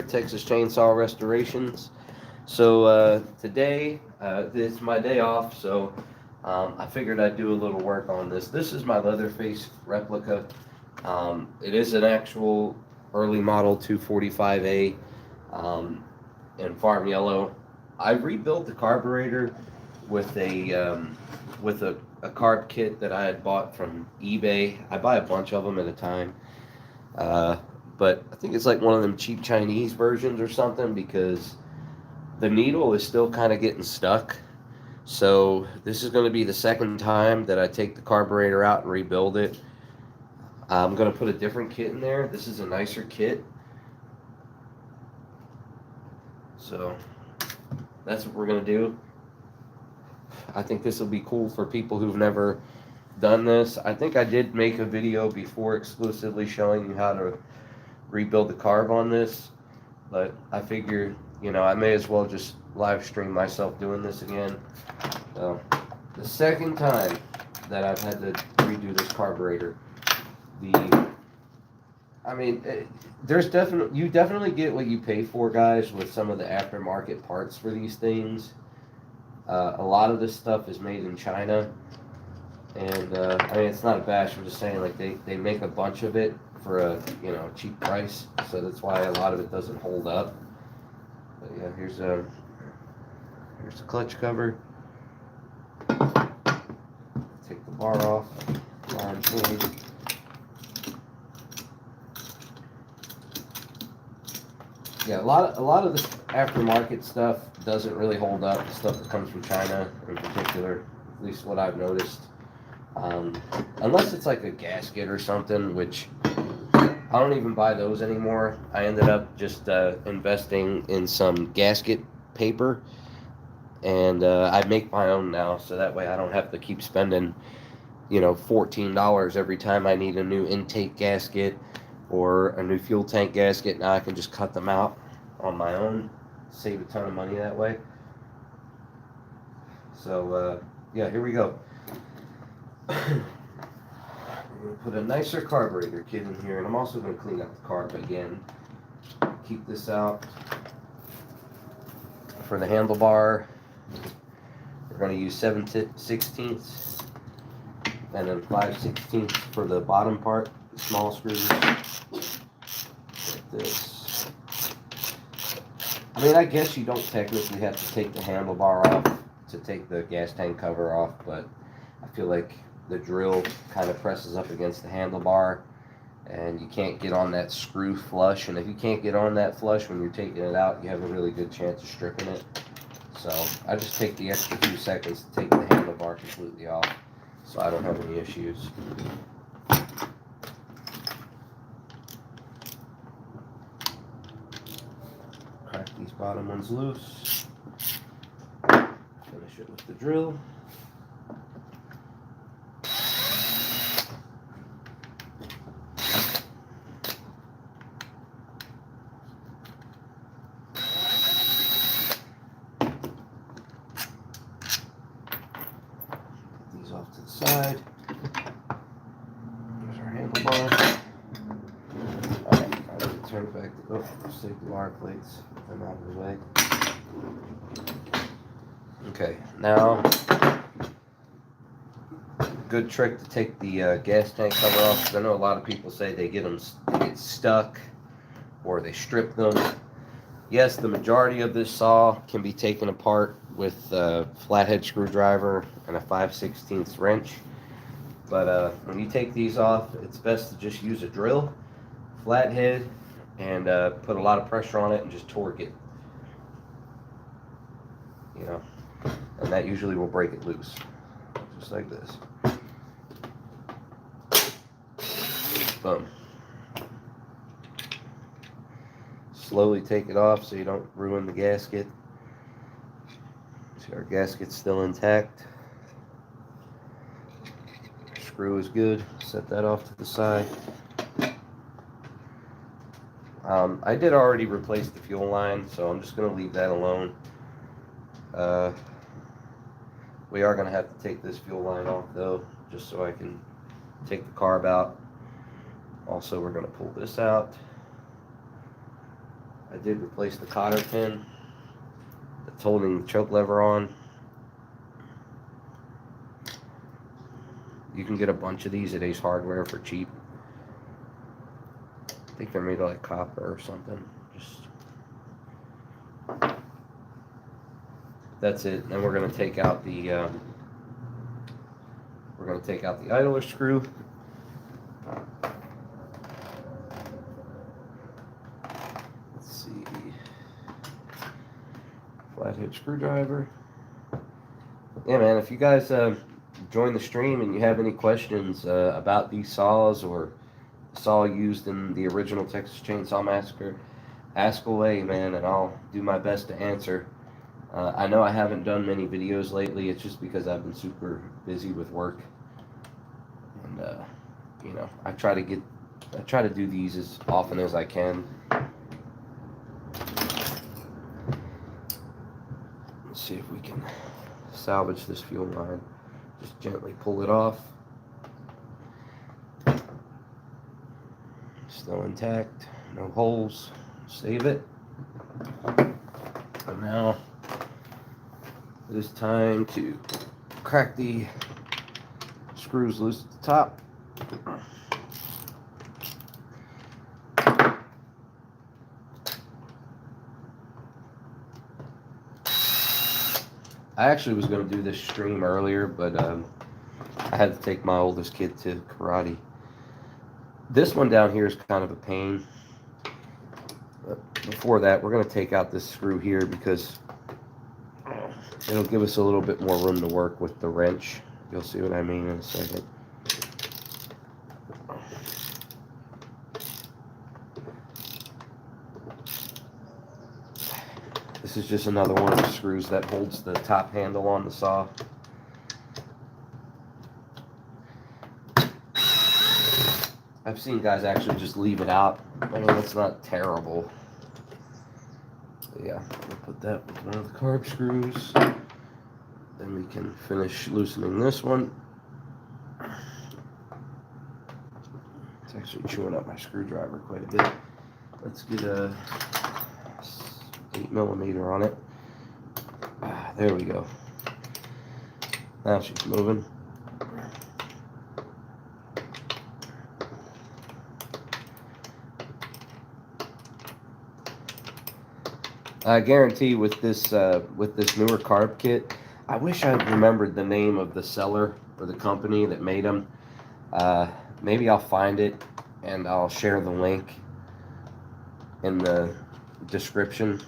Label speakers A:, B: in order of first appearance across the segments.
A: Texas Chainsaw Restorations. So today, this is my day off, so I figured I'd do a little work on this. This is my Leatherface replica. It is an actual early model 245A in farm yellow. I rebuilt the carburetor with a carb kit that I had bought from eBay. I buy a bunch of them at a time. Uh, but I think it's like one of them cheap Chinese versions or something because the needle is still kind of getting stuck. So this is going to be the second time that I take the carburetor out and rebuild it. I'm going to put a different kit in there. This is a nicer kit. So that's what we're going to do. I think this will be cool for people who've never done this. I think I did make a video before exclusively showing you how to rebuild the carb on this, but I figured, I may as well just live stream myself doing this again. So, the second time that I've had to redo this carburetor, you definitely get what you pay for, guys, with some of the aftermarket parts for these things. A lot of this stuff is made in China, and it's not a bash. I'm just saying, like they make a bunch of it for a cheap price, so that's why a lot of it doesn't hold up. But yeah, here's the clutch cover. Take the bar off. Bar and chain. Yeah, a lot of this aftermarket stuff doesn't really hold up. The stuff that comes from China, in particular, at least what I've noticed. Unless it's like a gasket or something, which I don't even buy those anymore. I ended up just investing in some gasket paper, and I make my own now, so that way I don't have to keep spending, $14 every time I need a new intake gasket or a new fuel tank gasket. Now I can just cut them out on my own, save a ton of money that way. So yeah, here we go. I'm going to put a nicer carburetor kit in here, and I'm also going to clean up the carb again. Keep this out. For the handlebar, we're going to use 7/16 and then 5/16 for the bottom part, the small screws. Like this. I guess you don't technically have to take the handlebar off to take the gas tank cover off, but I feel like the drill kind of presses up against the handlebar and you can't get on that screw flush, and if you can't get on that flush when you're taking it out, you have a really good chance of stripping it. So I just take the extra few seconds to take the handlebar completely off so I don't have any issues. Crack these bottom ones loose. Finish it with the drill. Off to the side. There's our handlebar. Alright, I need to turn it back. Let's take the wire plates, put them out of the way. Okay, now, good trick to take the gas tank cover off, because I know a lot of people say they get stuck or they strip them. Yes, the majority of this saw can be taken apart with a flathead screwdriver and a 5/16 wrench. But when you take these off, it's best to just use a drill, flathead, and put a lot of pressure on it and just torque it. And that usually will break it loose. Just like this. Boom. Slowly take it off so you don't ruin the gasket. See, our gasket's still intact. Screw is good. Set that off to the side. I did already replace the fuel line, so I'm just going to leave that alone. We are going to have to take this fuel line off, though, just so I can take the carb out. Also, we're going to pull this out. I did replace the cotter pin that's holding the choke lever on. You can get a bunch of these at Ace Hardware for cheap. I think they're made of like copper or something. Just that's it. Then we're gonna take out the idler screw. Let's see, flathead screwdriver. Yeah, man. If you guys join the stream and you have any questions about these saws or the saw used in the original Texas Chainsaw Massacre, ask away, man, and I'll do my best to answer. I know I haven't done many videos lately. It's just because I've been super busy with work, and you know, I try to do these as often as I can. Let's see if we can salvage this fuel line. Just gently pull it off. Still intact, no holes. Save it. And now it is time to crack the screws loose at the top. I actually was going to do this stream earlier, but I had to take my oldest kid to karate. This one down here is kind of a pain. But before that, we're going to take out this screw here because it'll give us a little bit more room to work with the wrench. You'll see what I mean in a second. This is just another one of the screws that holds the top handle on the saw. I've seen guys actually just leave it out. I mean, it's not terrible. But yeah, we'll put that with one of the carb screws. Then we can finish loosening this one. It's actually chewing up my screwdriver quite a bit. Let's get a 8mm on it. There we go. Now she's moving. I guarantee with this newer carb kit, I wish I remembered the name of the seller or the company that made them. Maybe I'll find it and I'll share the link in the description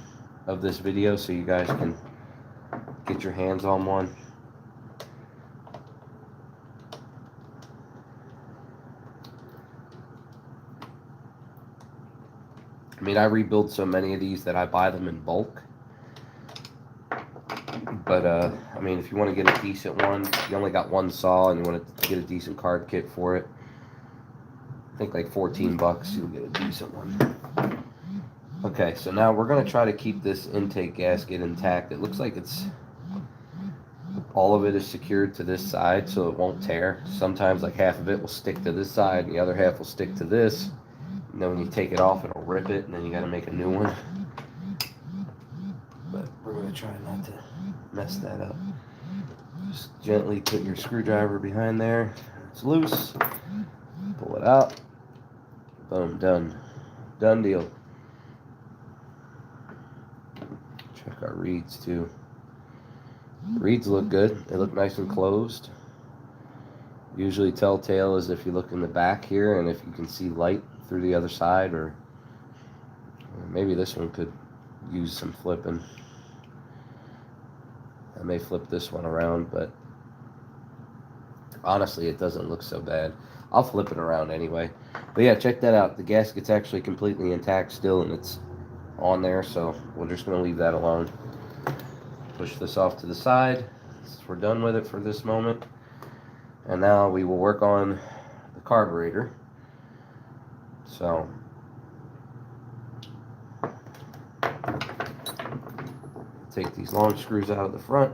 A: of this video so you guys can get your hands on one. I mean, I rebuild so many of these that I buy them in bulk. But, I mean, if you want to get a decent one, you only got one saw and you want to get a decent carb kit for it, I think like $14, you'll get a decent one. Okay, so now we're going to try to keep this intake gasket intact. It looks like all of it is secured to this side so it won't tear. Sometimes like half of it will stick to this side and the other half will stick to this. And then when you take it off, it'll rip it, and then you got to make a new one. But we're going to try not to mess that up. Just gently put your screwdriver behind there. It's loose. Pull it out. Boom, done. Done deal. Check our reeds too. Reeds look good. They look nice and closed. Usually telltale is if you look in the back here and if you can see light through the other side, or maybe this one could use some flipping. I may flip this one around, but honestly it doesn't look so bad. I'll flip it around anyway. But yeah, check that out. The gasket's actually completely intact still and it's on there, so we're just going to leave that alone. Push this off to the side. We're done with it for this moment. And now we will work on the carburetor. So take these long screws out of the front.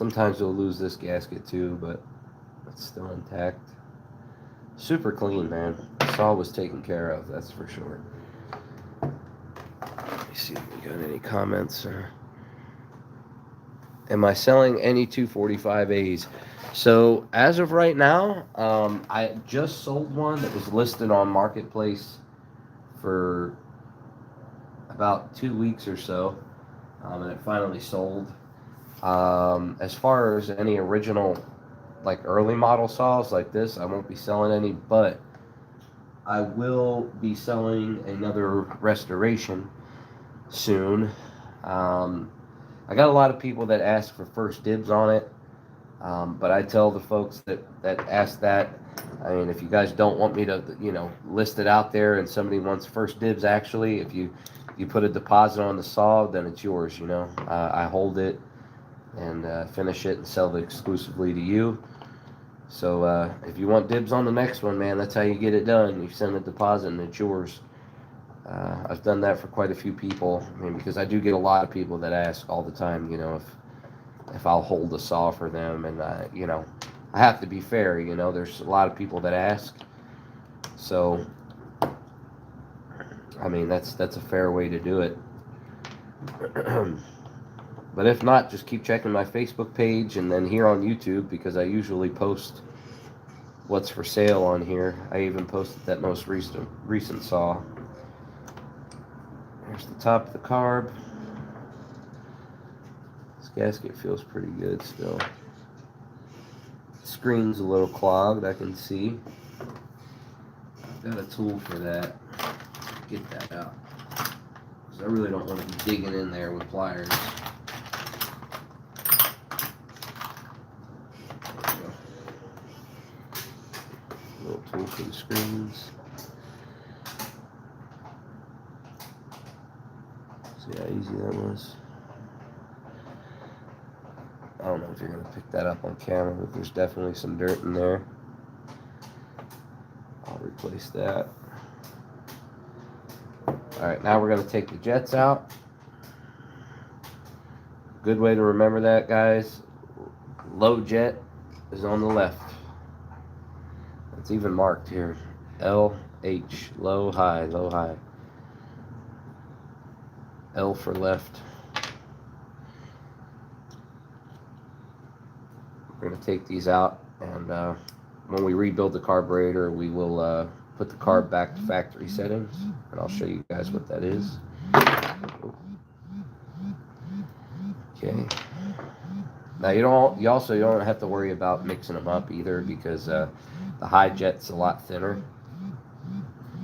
A: Sometimes you'll lose this gasket too, but it's still intact. Super clean, man. Saw was taken care of, that's for sure. Let me see if we got any comments. Am I selling any 245As? So as of right now, I just sold one that was listed on Marketplace for about 2 weeks or so, and it finally sold. As far as any original, like early model saws like this, I won't be selling any, but I will be selling another restoration soon. I got a lot of people that ask for first dibs on it, but I tell the folks that ask that, I mean, if you guys don't want me to, list it out there and somebody wants first dibs, actually, if you put a deposit on the saw, then it's yours, I hold it and finish it and sell it exclusively to you. So if you want dibs on the next one, man, that's how you get it done. You send a deposit and it's yours. I've done that for quite a few people. I mean, because I do get a lot of people that ask all the time, if I'll hold a saw for them, and I have to be fair. There's a lot of people that ask, so I mean that's a fair way to do it. But if not, just keep checking my Facebook page and then here on YouTube, because I usually post what's for sale on here. I even posted that most recent saw. There's the top of the carb. This gasket feels pretty good still. The screen's a little clogged, I can see. Got a tool for that. Get that out, because I really don't want to be digging in there with pliers. Little tool for the screens. See how easy that was? I don't know if you're going to pick that up on camera, but there's definitely some dirt in there. I'll replace that. Alright, now we're going to take the jets out. Good way to remember that, guys. Low jet is on the left. It's even marked here. LH, low, high, low, high. L for left. We're going to take these out, and when we rebuild the carburetor, we will put the carb back to factory settings, and I'll show you guys what that is. Okay. Now you also don't have to worry about mixing them up either, because the high jet's a lot thinner,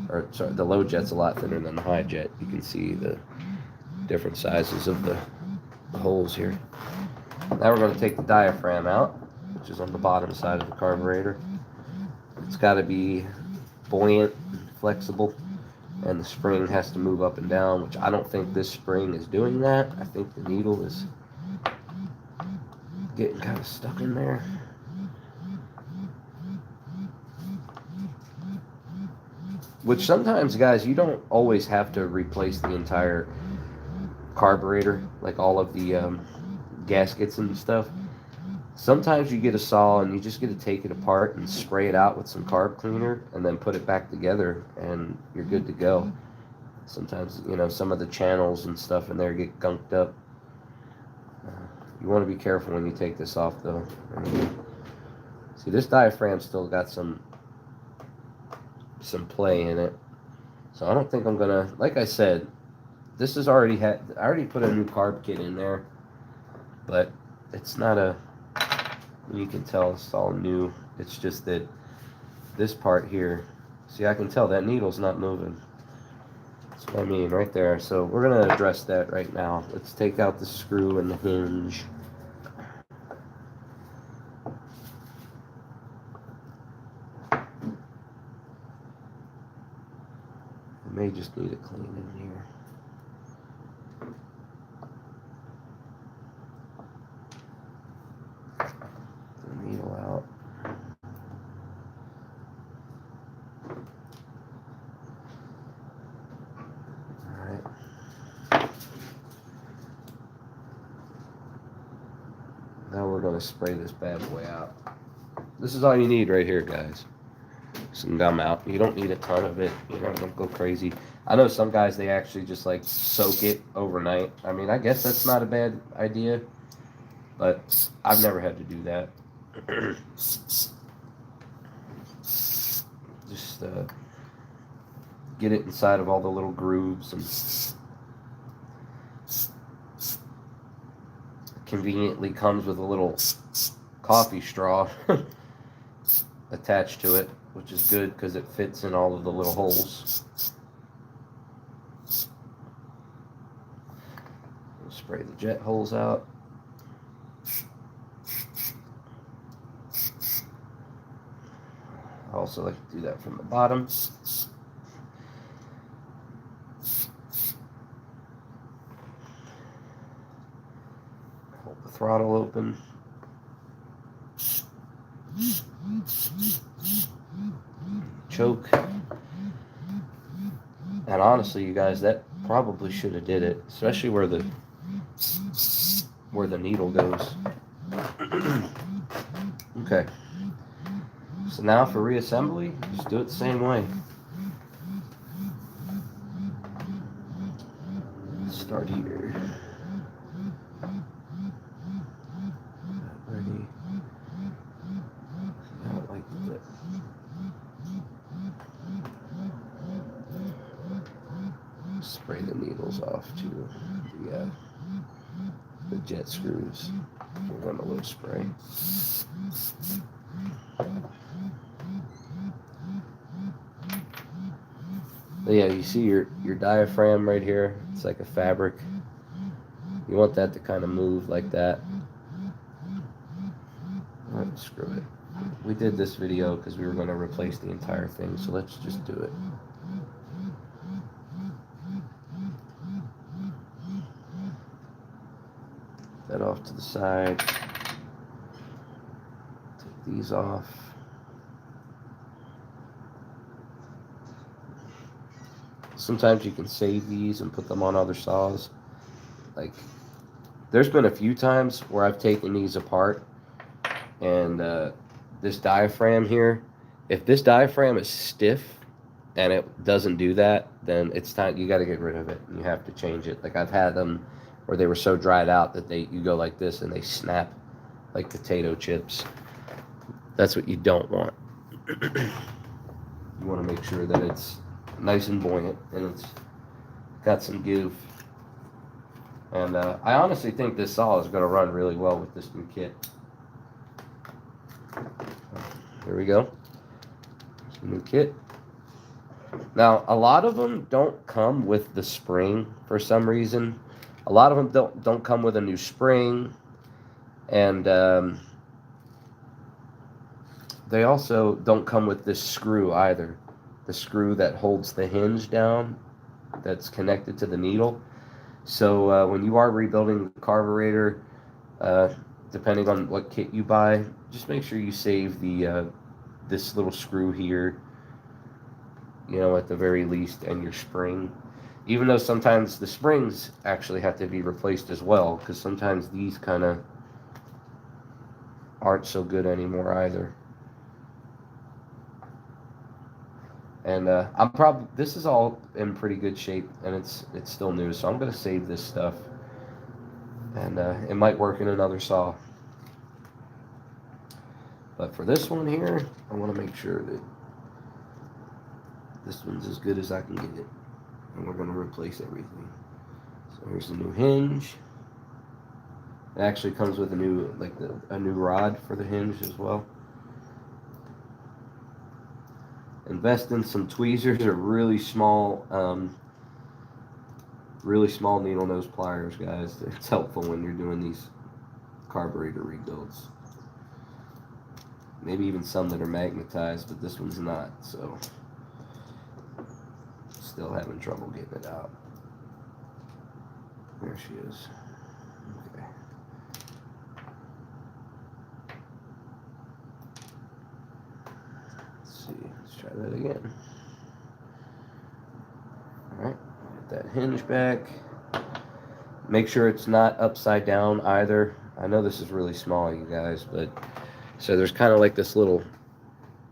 A: or sorry, the low jet's a lot thinner than the high jet. You can see the different sizes of the holes here. Now we're going to take the diaphragm out, which is on the bottom side of the carburetor. It's got to be buoyant, flexible, and the spring has to move up and down, which I don't think this spring is doing that. I think the needle is getting kind of stuck in there. Which sometimes, guys, you don't always have to replace the entire carburetor, like all of the gaskets and stuff. Sometimes you get a saw and you just get to take it apart and spray it out with some carb cleaner and then put it back together and you're good to go. Sometimes, some of the channels and stuff in there get gunked up. You want to be careful when you take this off, though. See, this diaphragm's still got some play in it, so I don't think I'm gonna, like I said, this is I already put a new carb kit in there, but it's not you can tell it's all new. It's just that this part here, see, I can tell that needle's not moving. That's what I mean right there. So we're gonna address that right now. Let's take out the screw and the hinge. May just need it clean in here. The needle out. Alright. Now we're going to to spray this bad boy out. This is all you need right here, guys. Some gum out. You don't need a ton of it. You know, don't go crazy. I know some guys, they actually just like soak it overnight. I mean, I guess that's not a bad idea, but I've never had to do that. Just get it inside of all the little grooves, and conveniently comes with a little coffee straw attached to it, which is good because it fits in all of the little holes. Spray the jet holes out. I also like to do that from the bottom. Hold the throttle open. Choke. And honestly, you guys, that probably should have did it, especially where the needle goes. Okay. So now for reassembly, just do it the same way. Start here. Ready. I don't like that. Spray the needles off to the jet screws. We'll run a little spray. But yeah, you see your diaphragm right here. It's like a fabric. You want that to kind of move like that. Oh, screw it. We did this video because we were going to replace the entire thing, so let's just do it. That off to the side. Take these off. Sometimes you can save these and put them on other saws. Like, there's been a few times where I've taken these apart, and this diaphragm here, if this diaphragm is stiff and it doesn't do that, then it's time, you got to get rid of it, and you have to change it. Like, I've had them where they were so dried out that you go like this and they snap like potato chips. That's what you don't want. You want to make sure that it's nice and buoyant and it's got some give. And I honestly think this saw is going to run really well with this new kit. Here we go. New kit. Now, a lot of them don't come with the spring for some reason. A lot of them don't come with a new spring, and they also don't come with this screw either. The screw that holds the hinge down, that's connected to the needle. So when you are rebuilding the carburetor, depending on what kit you buy, just make sure you save the this little screw here, you know, at the very least, and your spring. Even though sometimes the springs actually have to be replaced as well, because sometimes these kind of aren't so good anymore either. And this is all in pretty good shape, and it's still new, so I'm going to save this stuff, and it might work in another saw. But for this one here, I want to make sure that this one's as good as I can get it, and we're going to replace everything. So here's the new hinge. It actually comes with a new rod for the hinge as well. Invest in some tweezers or really small needle nose pliers, guys. It's helpful when you're doing these carburetor rebuilds. Maybe even some that are magnetized, but this one's not, so still having trouble getting it out. There she is. Okay. Let's see. Let's try that again. Alright. Get that hinge back. Make sure it's not upside down either. I know this is really small, you guys, but so there's kind of like this little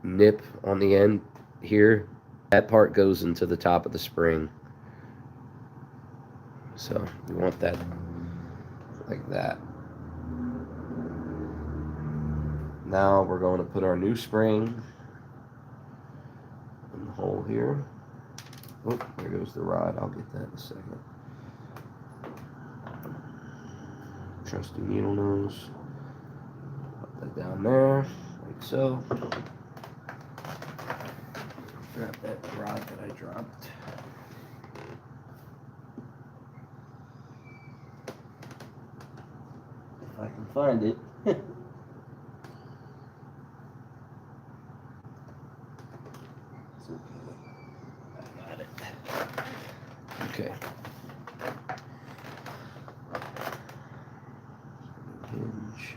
A: nip on the end here. That part goes into the top of the spring. So you want that like that. Now we're going to put our new spring in the hole here. Oh, there goes the rod. I'll get that in a second. Trusty needle nose. Put that down there, like so. Grab that rod that I dropped. If I can find it. I got it. Okay. Hinge.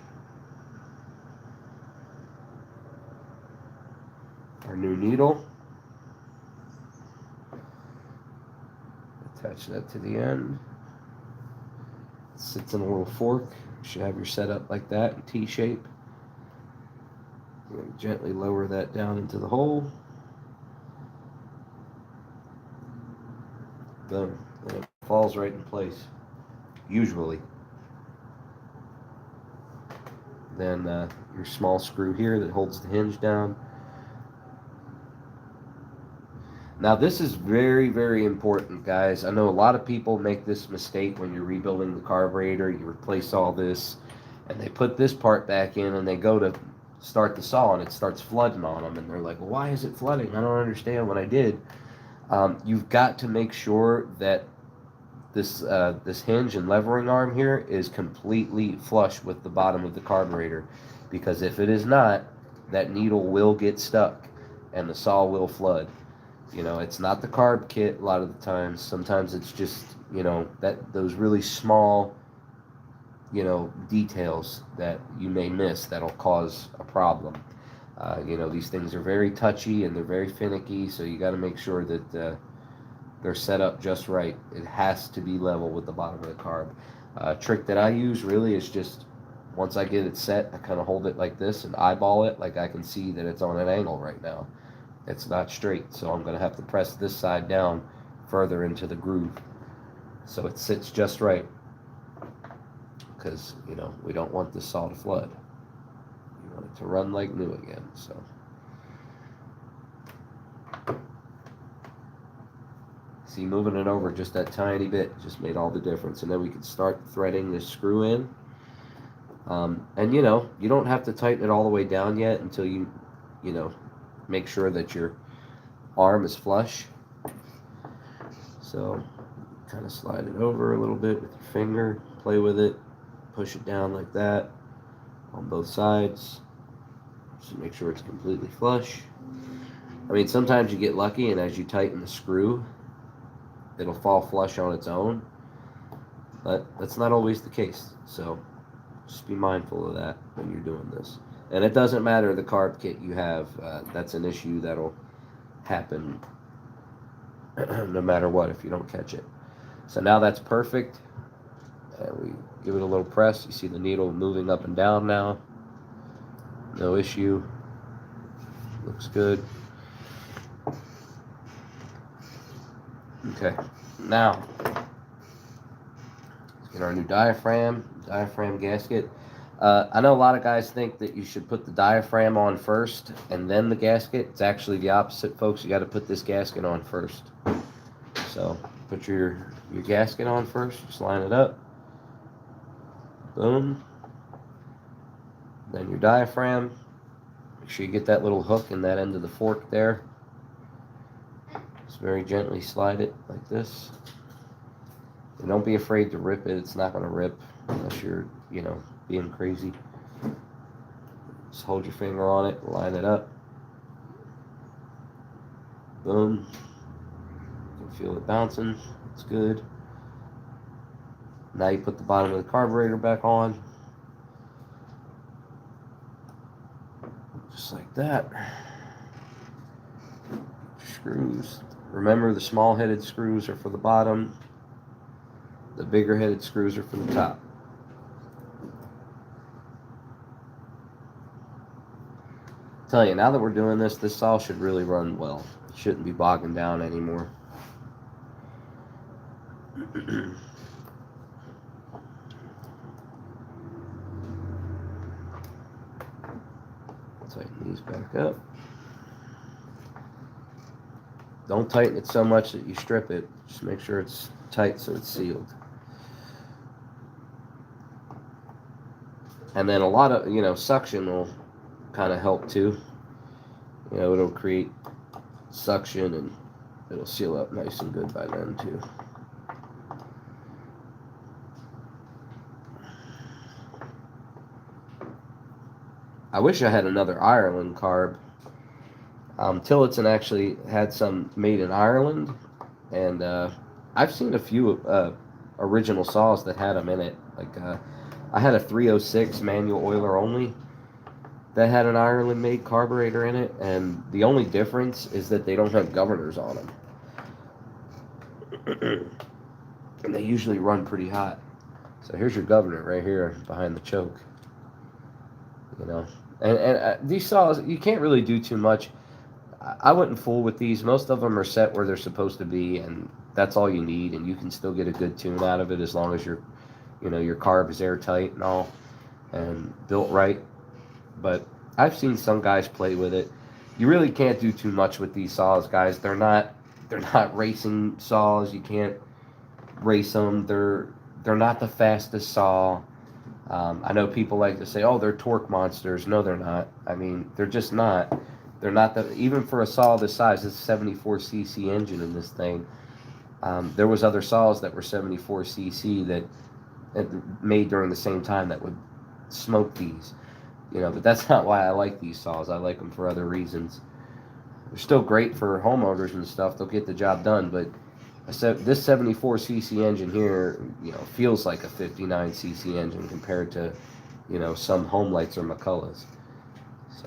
A: Our new needle. Attach that to the end. It sits in a little fork. You should have your setup like that in T-shape. Gently lower that down into the hole. Boom. And it falls right in place. Usually. Then your small screw here that holds the hinge down. Now this is very, very important, guys. I know a lot of people make this mistake when you're rebuilding the carburetor. You replace all this, and they put this part back in, and they go to start the saw, and it starts flooding on them, and they're like, well, why is it flooding? I don't understand what I did. You've got to make sure that this hinge and levering arm here is completely flush with the bottom of the carburetor, because if it is not, that needle will get stuck, and the saw will flood. You know, it's not the carb kit a lot of the times. Sometimes it's just, you know, those really small, you know, details that you may miss that'll cause a problem. You know, these things are very touchy and they're very finicky, so you got to make sure that they're set up just right. It has to be level with the bottom of the carb. Trick that I use really is just, once I get it set, I kind of hold it like this and eyeball it, like I can see that it's on an angle right now. It's not straight, so I'm going to have to press this side down further into the groove so it sits just right, because, you know, we don't want this saw to flood. We want it to run like new again. So see, moving it over just that tiny bit just made all the difference. And then we can start threading this screw in. And, you know, you don't have to tighten it all the way down yet until you know, make sure that your arm is flush. So kind of slide it over a little bit with your finger, play with it, push it down like that on both sides. Just make sure it's completely flush. I mean, sometimes you get lucky, and as you tighten the screw, it'll fall flush on its own, but that's not always the case. So just be mindful of that when you're doing this. And it doesn't matter the carb kit you have. That's an issue that'll happen no matter what if you don't catch it. So now that's perfect. We give it a little press. You see the needle moving up and down now. No issue. Looks good. Okay, now let's get our new diaphragm gasket. I know a lot of guys think that you should put the diaphragm on first and then the gasket. It's actually the opposite, folks. You got to put this gasket on first. So put your gasket on first. Just line it up. Boom. Then your diaphragm. Make sure you get that little hook in that end of the fork there. Just very gently slide it like this. And don't be afraid to rip it. It's not going to rip unless you're, you know, being crazy. Just hold your finger on it, line it up. Boom. You can feel it bouncing. It's good. Now you put the bottom of the carburetor back on. Just like that. Screws. Remember, the small headed screws are for the bottom. The bigger headed screws are for the top. tell you, now that we're doing this saw should really run well. It shouldn't be bogging down anymore. Tighten these back up. Don't tighten it so much that you strip it. Just make sure it's tight so it's sealed. And then a lot of, suction will kind of help too. It'll create suction and it'll seal up nice and good by then too. I wish I had another Ireland carb. Tillotson actually had some made in Ireland, and I've seen a few original saws that had them in it. Like I had a 306 manual oiler only that had an Ireland-made carburetor in it, and the only difference is that they don't have governors on them. And they usually run pretty hot. So here's your governor right here behind the choke. And these saws, you can't really do too much. I wouldn't fool with these. Most of them are set where they're supposed to be, and that's all you need, and you can still get a good tune out of it as long as your carb is airtight and all, and built right. But I've seen some guys play with it. You really can't do too much with these saws, guys. They're not racing saws. You can't race them. They're not the fastest saw. I know people like to say, oh, they're torque monsters. No, they're not. I mean, they're just not. They're not even for a saw this size. It's a 74cc engine in this thing. There was other saws that were 74cc that made during the same time that would smoke these. But that's not why I like these saws. I like them for other reasons. They're still great for homeowners and stuff. They'll get the job done, but this 74cc engine here, feels like a 59cc engine compared to, some Homelights or McCulloughs. So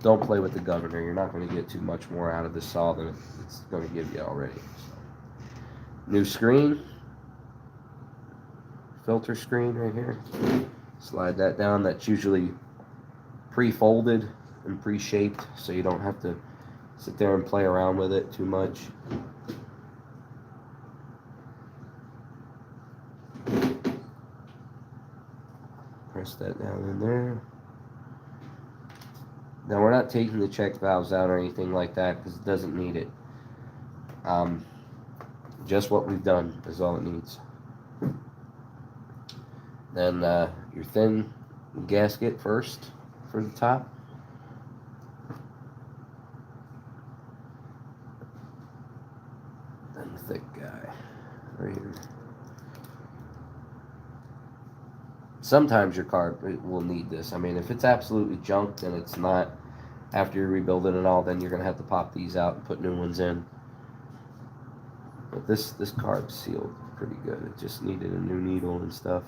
A: don't play with the governor. You're not going to get too much more out of this saw than it's going to give you already. So. New screen, filter screen right here. Slide that down. That's usually pre-folded and pre-shaped, so you don't have to sit there and play around with it too much. Press that down in there. Now we're not taking the check valves out or anything like that because it doesn't need it. Just what we've done is all it needs. Then your thin gasket first for the top. Then the thick guy right here. Sometimes your car will need this. I mean, if it's absolutely junked and it's not, after you rebuild it and all, then you're going to have to pop these out and put new ones in. But this carb's sealed pretty good. It just needed a new needle and stuff.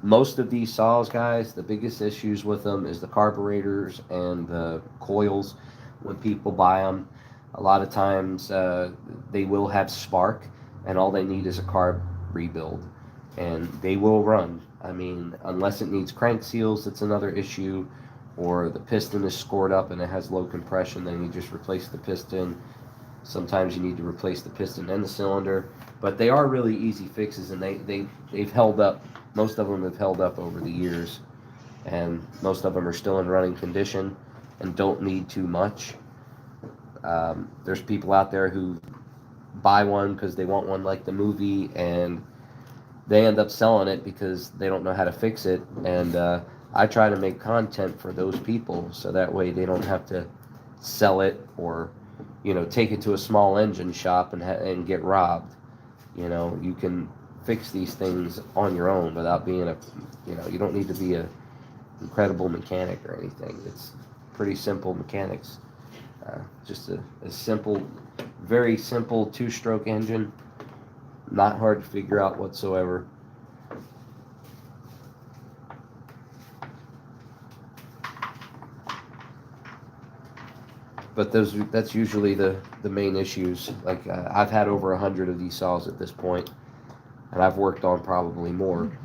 A: Most of these saws, guys, the biggest issues with them is the carburetors and the coils. When people buy them, a lot of times they will have spark, and all they need is a carb rebuild, and they will run. I mean, unless it needs crank seals, that's another issue, or the piston is scored up and it has low compression, then you just replace the piston. Sometimes you need to replace the piston and the cylinder, but they are really easy fixes, and they've held up. Most of them have held up over the years, and most of them are still in running condition and don't need too much. There's people out there who buy one because they want one like the movie, and they end up selling it because they don't know how to fix it. And I try to make content for those people so that way they don't have to sell it or take it to a small engine shop and get robbed. You can fix these things on your own without being you don't need to be a incredible mechanic or anything. It's pretty simple mechanics. Just a simple, very simple two-stroke engine, not hard to figure out whatsoever. But that's usually the main issues. Like I've had over 100 of these saws at this point. and I've worked on probably more.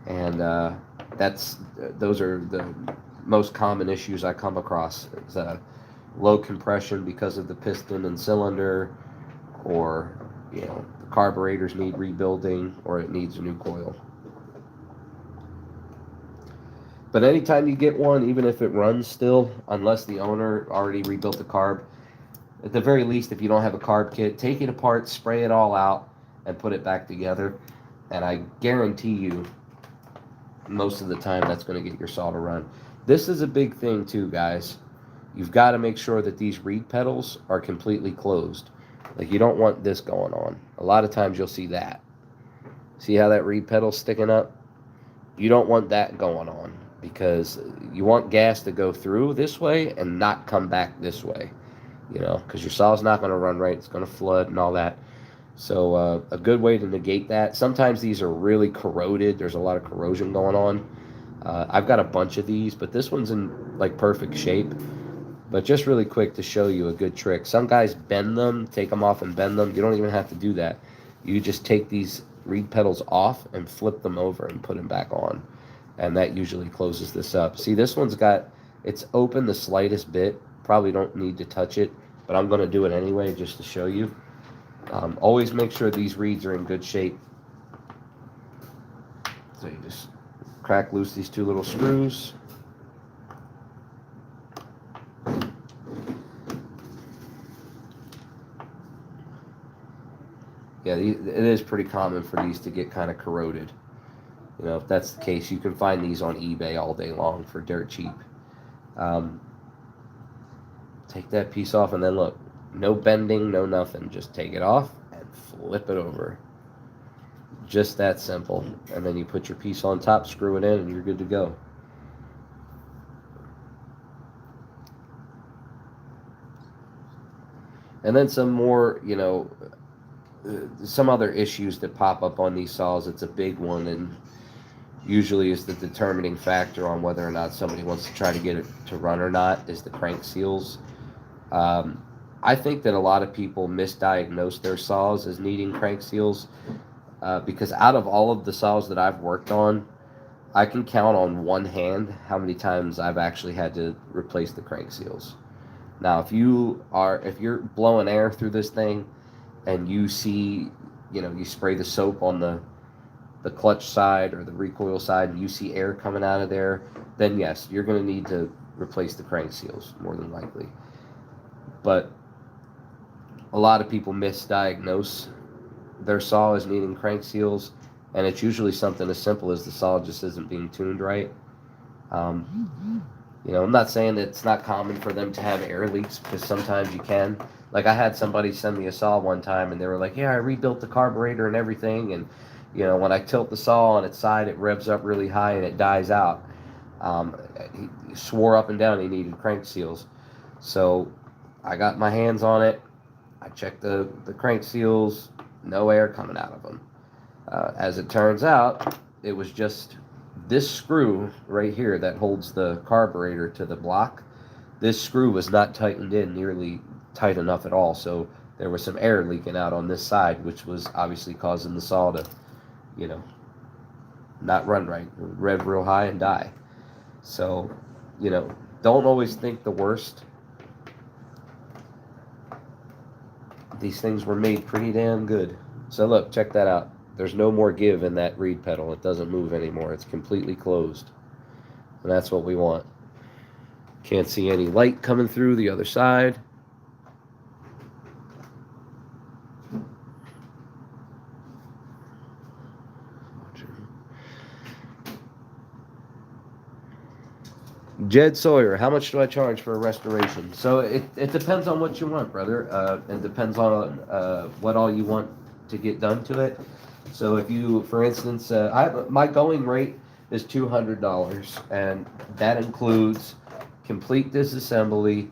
A: And those are the most common issues I come across. Is low compression because of the piston and cylinder, or the carburetors need rebuilding, or it needs a new coil. But anytime you get one, even if it runs still, unless the owner already rebuilt the carb, at the very least, if you don't have a carb kit, take it apart, spray it all out, and put it back together. And I guarantee you, most of the time, that's going to get your saw to run. This is a big thing too, guys. You've got to make sure that these reed pedals are completely closed. Like, you don't want this going on. A lot of times you'll see that. See how that reed pedal's sticking up? You don't want that going on, because you want gas to go through this way and not come back this way. Because your saw's not going to run right. It's going to flood and all that. So a good way to negate that. Sometimes these are really corroded. There's a lot of corrosion going on. I've got a bunch of these, but this one's in like perfect shape. But just really quick to show you a good trick. Some guys bend them, take them off and bend them. You don't even have to do that. You just take these reed pedals off and flip them over and put them back on. And that usually closes this up. See, this one's it's open the slightest bit. Probably don't need to touch it, but I'm going to do it anyway just to show you. Always make sure these reeds are in good shape. So you just crack loose these two little screws. Yeah, it is pretty common for these to get kind of corroded. If that's the case, you can find these on eBay all day long for dirt cheap. Take that piece off, and then look, no bending, no nothing. Just take it off and flip it over. Just that simple. And then you put your piece on top, screw it in, and you're good to go. And then some more, some other issues that pop up on these saws. It's a big one, and usually is the determining factor on whether or not somebody wants to try to get it to run or not, is the crank seals. I think that a lot of people misdiagnose their saws as needing crank seals, because out of all of the saws that I've worked on, I can count on one hand how many times I've actually had to replace the crank seals. Now, if you're blowing air through this thing and you see, you spray the soap on the clutch side or the recoil side and you see air coming out of there, then yes, you're going to need to replace the crank seals, more than likely. But a lot of people misdiagnose their saw as needing crank seals, and it's usually something as simple as the saw just isn't being tuned right. I'm not saying that it's not common for them to have air leaks, because sometimes you can. Like, I had somebody send me a saw one time, and they were like, yeah, I rebuilt the carburetor and everything, and when I tilt the saw on its side, it revs up really high and it dies out. He swore up and down he needed crank seals. So I got my hands on it. I checked the crank seals, no air coming out of them. As it turns out, it was just this screw right here that holds the carburetor to the block. This screw was not tightened in nearly tight enough at all, so there was some air leaking out on this side, which was obviously causing the saw to, not run right, rev real high and die. So, don't always think the worst. These things were made pretty damn good. So look, check that out. There's no more give in that reed pedal. It doesn't move anymore. It's completely closed. And that's what we want. Can't see any light coming through the other side. Jed Sawyer, how much do I charge for a restoration? So it depends on what you want, brother. It depends on what all you want to get done to it. So if you, for instance, my going rate is $200, and that includes complete disassembly,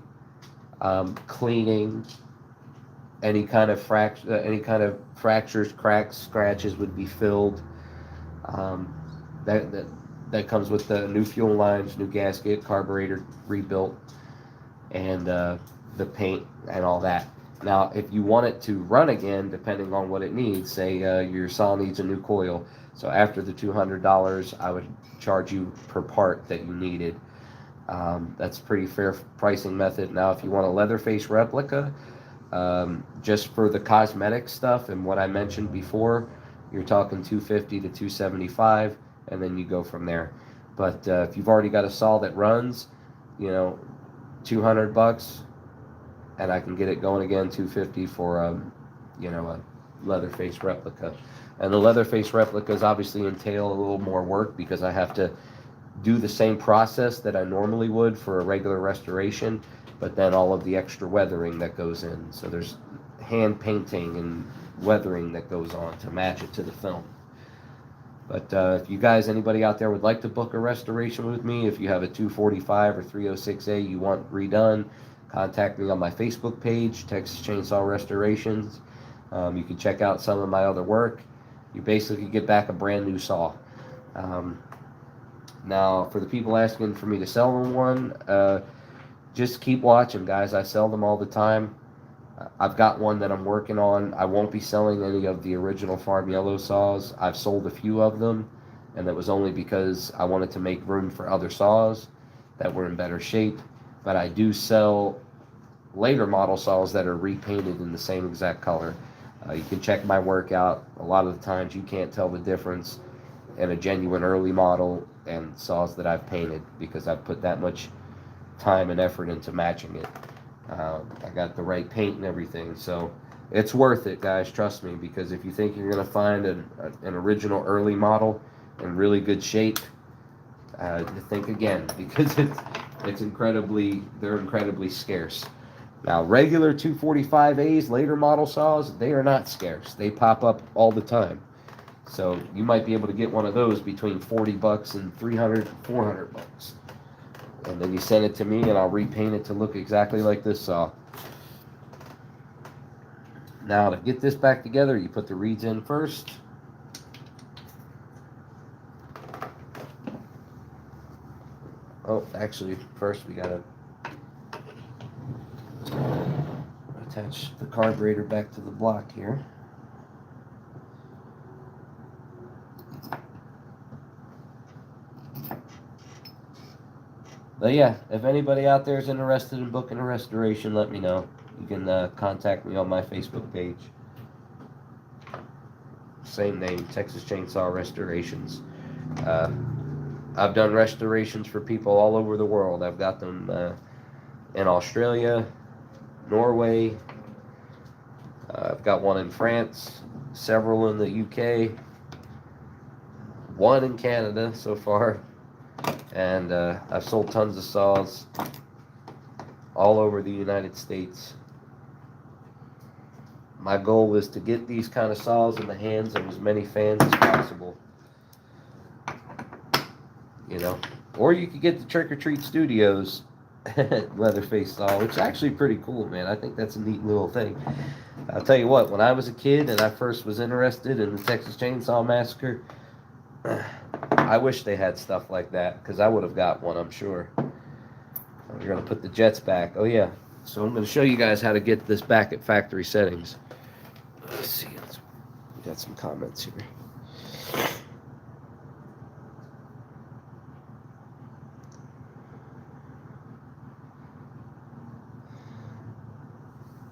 A: cleaning, any kind of fractures, cracks, scratches would be filled. That comes with the new fuel lines, new gasket, carburetor rebuilt, and the paint and all that. Now, if you want it to run again, depending on what it needs, say your saw needs a new coil, so after the $200, I would charge you per part that you needed. That's a pretty fair pricing method. Now, if you want a Leatherface replica, just for the cosmetic stuff and what I mentioned before, you're talking $250 to $275, and then you go from there. But if you've already got a saw that runs, $200, and I can get it going again, $250 for a Leatherface replica. And the Leatherface replicas obviously entail a little more work because I have to do the same process that I normally would for a regular restoration, but then all of the extra weathering that goes in. So there's hand painting and weathering that goes on to match it to the film. But if you guys, anybody out there would like to book a restoration with me, if you have a 245 or 306A you want redone, contact me on my Facebook page, Texas Chainsaw Restorations. You can check out some of my other work. You basically get back a brand new saw. Now, for the people asking for me to sell them one, just keep watching, guys. I sell them all the time. I've got one that I'm working on. I won't be selling any of the original Farm Yellow saws. I've sold a few of them, and that was only because I wanted to make room for other saws that were in better shape. But I do sell later model saws that are repainted in the same exact color. You can check my work out. A lot of the times you can't tell the difference in a genuine early model and saws that I've painted because I've put that much time and effort into matching it. I got the right paint and everything, so it's worth it, guys. Trust me, because if you think you're going to find an original early model in really good shape, think again, because they're incredibly scarce. Now, regular 245As, later model saws, they are not scarce. They pop up all the time. So you might be able to get one of those between $40 and $300, $400. And then you send it to me and I'll repaint it to look exactly like this saw. Now, to get this back together, you put the reeds in first. Oh, actually, first we gotta attach the carburetor back to the block here. But yeah, if anybody out there is interested in booking a restoration, let me know. You can contact me on my Facebook page. Same name, Texas Chainsaw Restorations. I've done restorations for people all over the world. I've got them in Australia, Norway. I've got one in France, several in the UK, one in Canada so far. And I've sold tons of saws all over the United States. My goal is to get these kind of saws in the hands of as many fans as possible. Or you could get the Trick or Treat Studios Leatherface saw, which is actually pretty cool, man. I think that's a neat little thing. I'll tell you what, when I was a kid and I first was interested in the Texas Chainsaw Massacre, I wish they had stuff like that, because I would have got one, I'm sure. We're going to put the jets back. Oh, yeah. So I'm going to show you guys how to get this back at factory settings. Let's see. We got some comments here.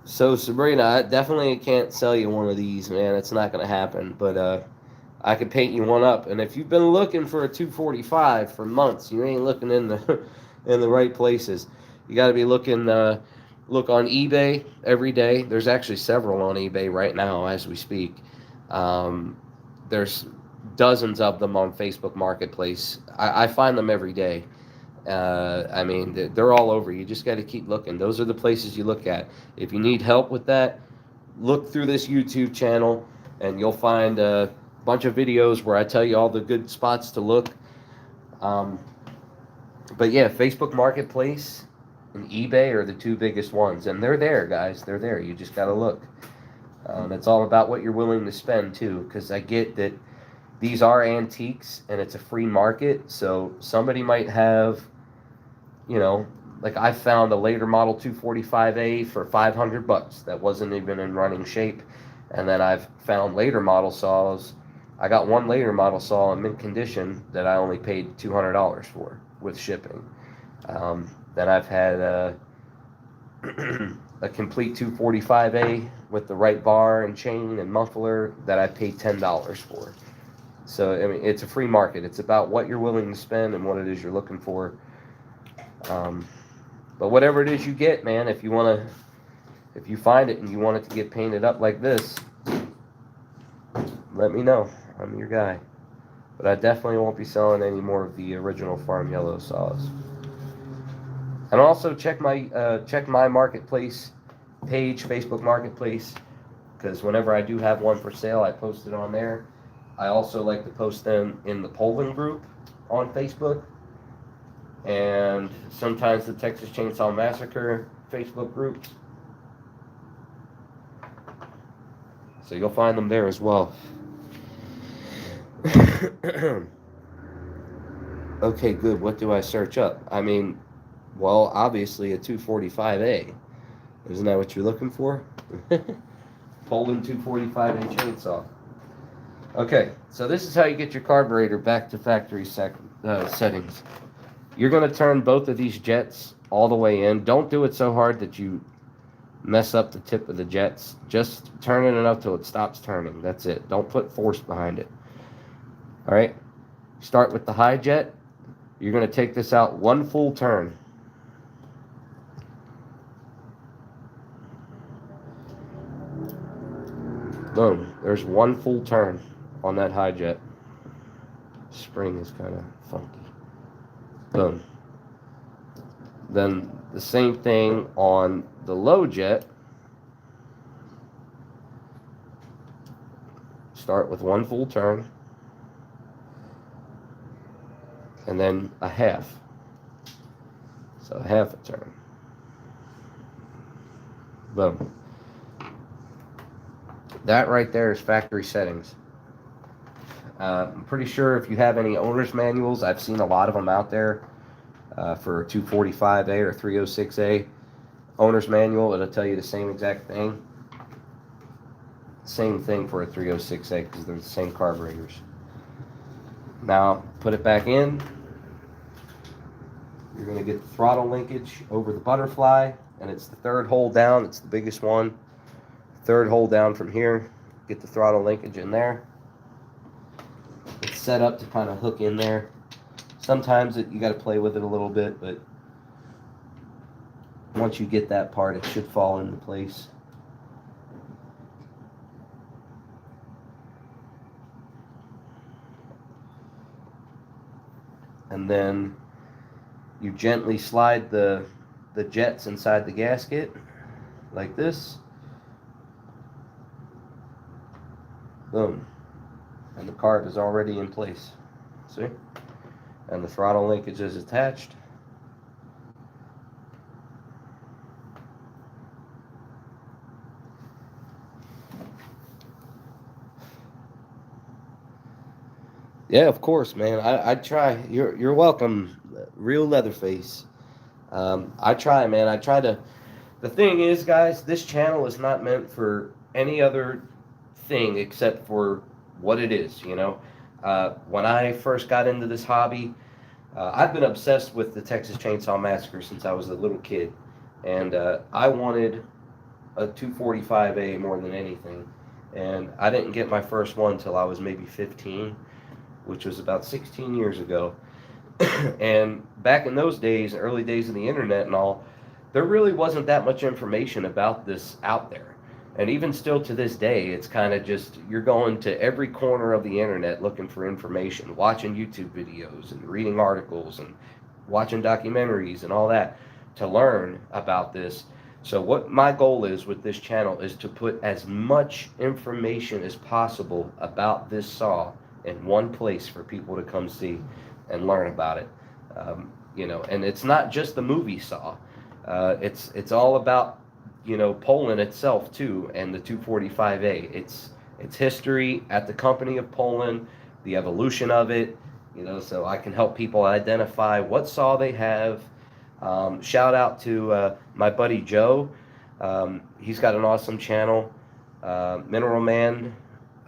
A: So, Sabrina, I definitely can't sell you one of these, man. It's not going to happen. But I could paint you one up. And if you've been looking for a 245 for months, you ain't looking in the right places. You got to be looking. Look on eBay every day. There's actually several on eBay right now as we speak. There's dozens of them on Facebook Marketplace. I find them every day. I mean, they're all over. You just got to keep looking. Those are the places you look at. If you need help with that, look through this YouTube channel, and you'll find a bunch of videos where I tell you all the good spots to look. But yeah, Facebook Marketplace and eBay are the two biggest ones, and they're there, guys. They're there. You just got to look. It's all about what you're willing to spend too, because I get that these are antiques and it's a free market, so somebody might have, like I found a later model 245A for $500 that wasn't even in running shape, and then I've found later model saws. I got one later model saw in mint condition that I only paid $200 for with shipping. Then I've had a complete 245A with the right bar and chain and muffler that I paid $10 for. So I mean, it's a free market. It's about what you're willing to spend and what it is you're looking for. But whatever it is you get, man, if you find it and you want it to get painted up like this, let me know. I'm your guy. But I definitely won't be selling any more of the original Farm Yellow saws. And also check my marketplace page, Facebook Marketplace, because whenever I do have one for sale, I post it on there. I also like to post them in the Poland group on Facebook, and sometimes the Texas Chainsaw Massacre Facebook group. So you'll find them there as well. Okay, good. What do I search up? I mean, well, obviously a 245A. Isn't that what you're looking for? Poland 245A chainsaw. Okay, so this is how you get your carburetor back to factory settings. You're going to turn both of these jets all the way in. Don't do it so hard that you mess up the tip of the jets. Just turn it enough till it stops turning. That's it. Don't put force behind it. All right? Start with the high jet. You're going to take this out one full turn. Boom. There's one full turn on that high jet. Spring is kind of funky. Boom. Then the same thing on the low jet. Start with one full turn. And then a half. So a half a turn. Boom. That right there is factory settings. I'm pretty sure if you have any owner's manuals, I've seen a lot of them out there for 245A or 306A. Owner's manual, it'll tell you the same exact thing. Same thing for a 306A because they're the same carburetors. Now, put it back in. You're going to get the throttle linkage over the butterfly, and it's the third hole down. It's the biggest one. Third hole down from here. Get the throttle linkage in there. It's set up to kind of hook in there. Sometimes you got to play with it a little bit, but once you get that part, it should fall into place. And then you gently slide the jets inside the gasket like this. Boom. And the carb is already in place. See? And the throttle linkage is attached. Yeah, of course, man. I'd try. You're welcome. Real Leatherface. I try, man. I try to. The thing is, guys, this channel is not meant for any other thing except for what it is, you know. When I first got into this hobby, I've been obsessed with the Texas Chainsaw Massacre since I was a little kid, and I wanted a 245A more than anything, and I didn't get my first one till I was maybe 15, which was about 16 years ago. And back in those days, early days of the internet and all, there really wasn't that much information about this out there. And even still to this day, it's kind of just, you're going to every corner of the internet looking for information, watching YouTube videos and reading articles and watching documentaries and all that to learn about this. So what my goal is with this channel is to put as much information as possible about this saw in one place for people to come see and learn about it. You know, and it's not just the movie saw. It's all about, you know, Poland itself too, and the 245A. It's history at the company of Poland, the evolution of it, you know, so I can help people identify what saw they have, Shout out to my buddy Joe. He's got an awesome channel. Mineral Man.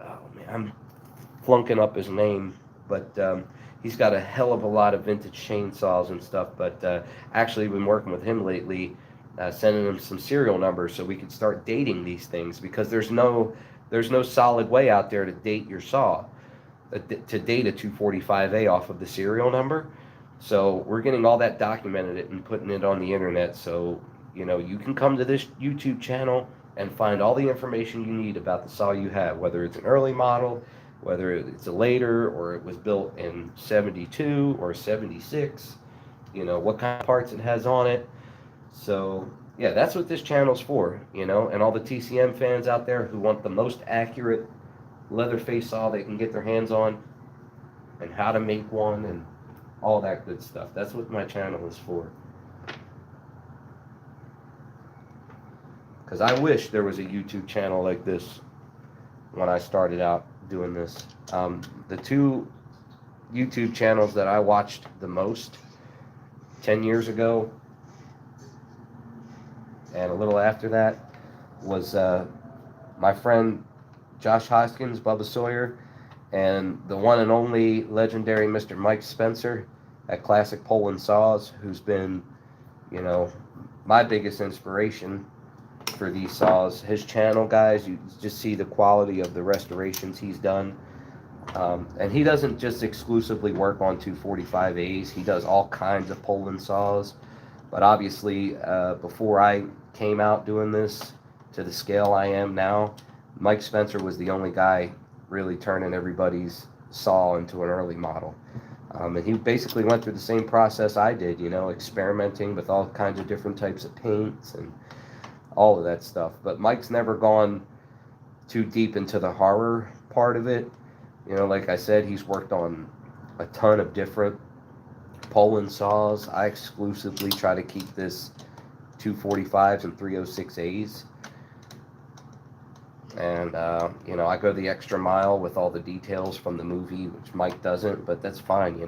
A: Oh man, I'm flunking up his name, but he's got a hell of a lot of vintage chainsaws and stuff. But actually, been working with him lately, sending him some serial numbers so we could start dating these things, because there's no solid way out there to date your saw, to date a 245A off of the serial number. So we're getting all that documented and putting it on the internet. So you can come to this YouTube channel and find all the information you need about the saw you have, whether it's an early model, whether it's a later, or it was built in 72 or 76, what kind of parts it has on it. So yeah, that's what this channel's for, and all the TCM fans out there who want the most accurate Leatherface saw they can get their hands on, and how to make one, and all that good stuff. That's what my channel is for. Because I wish there was a YouTube channel like this when I started out doing this. The two YouTube channels that I watched the most 10 years ago and a little after that was my friend Josh Hoskins, Bubba Sawyer, and the one and only legendary Mr. Mike Spencer at Classic Poland Saws, who's been, my biggest inspiration for these saws. His channel, guys, you just see the quality of the restorations he's done. And he doesn't just exclusively work on 245As. He does all kinds of Poland saws. But obviously, before I came out doing this to the scale I am now, Mike Spencer was the only guy really turning everybody's saw into an early model. And he basically went through the same process I did, experimenting with all kinds of different types of paints and all of that stuff. But Mike's never gone too deep into the horror part of it. Like I said, he's worked on a ton of different Poland saws. I exclusively try to keep this 245s and 306As. And, I go the extra mile with all the details from the movie, which Mike doesn't, but that's fine,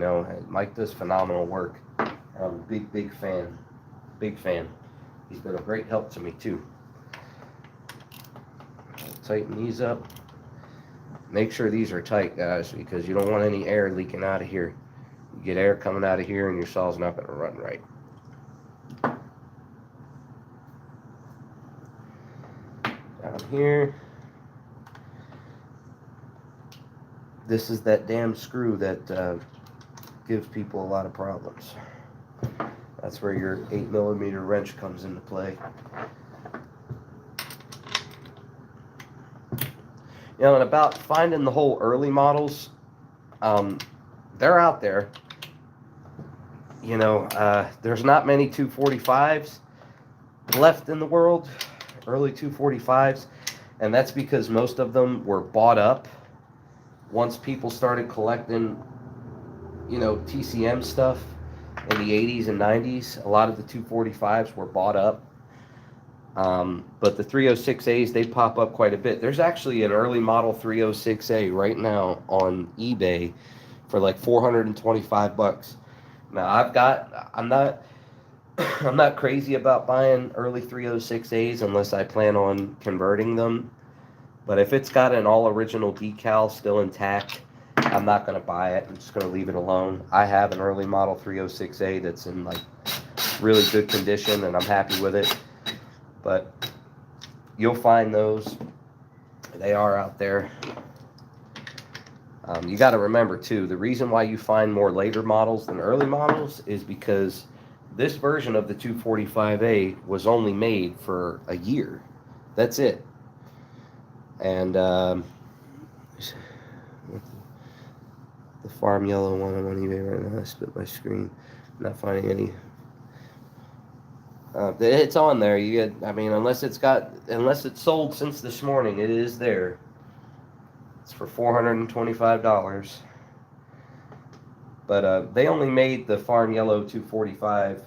A: Mike does phenomenal work. I'm a big fan. Big fan. He's been a great help to me, too. Tighten these up. Make sure these are tight, guys, because you don't want any air leaking out of here. You get air coming out of here and your saw's not going to run right. Down here. This is that damn screw that gives people a lot of problems. That's where your 8mm wrench comes into play. And about finding the whole early models, they're out there. There's not many 245s left in the world, early 245s, and that's because most of them were bought up. Once people started collecting, TCM stuff in the 80s and 90s, a lot of the 245s were bought up. But the 306As, they pop up quite a bit. There's actually an early model 306A right now on eBay for like $425. Now I'm not crazy about buying early 306As unless I plan on converting them. But if it's got an all original decal still intact, I'm not going to buy it. I'm just going to leave it alone. I have an early model 306A that's in like really good condition, and I'm happy with it. But you'll find those. They are out there. You got to remember, too, the reason why you find more later models than early models is because this version of the 245A was only made for a year. That's it. And the Farm Yellow one I'm on eBay right now. I split my screen. I'm not finding any. It's on there. Unless it's sold since this morning, it is there. It's for $425. But they only made the Farm Yellow 245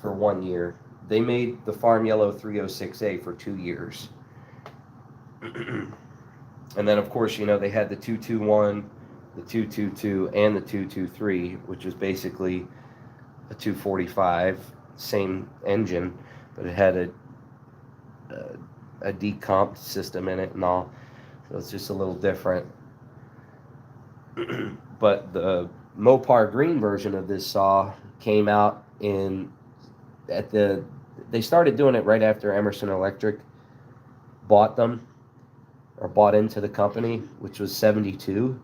A: for 1 year. They made the Farm Yellow 306A for 2 years. And then, of course, they had the 221, the 222, and the 223, which is basically a 245, same engine, but it had a decomp system in it and all, so it's just a little different. But the Mopar green version of this saw came out they started doing it right after Emerson Electric bought them, or bought into the company, which was 72.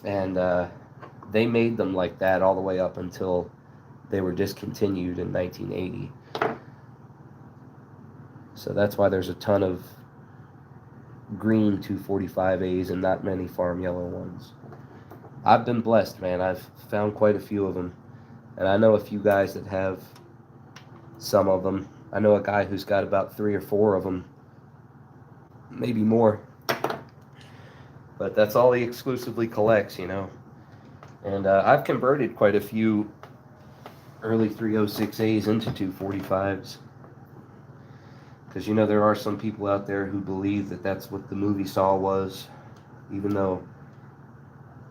A: And they made them like that all the way up until they were discontinued in 1980. So that's why there's a ton of green 245As and not many farm yellow ones. I've been blessed, man. I've found quite a few of them. And I know a few guys that have some of them. I know a guy who's got about 3 or 4 of them, maybe more. But that's all he exclusively collects, you know. And I've converted quite a few early 306As into 245s. Because, you know, there are some people out there who believe that that's what the movie saw was. Even though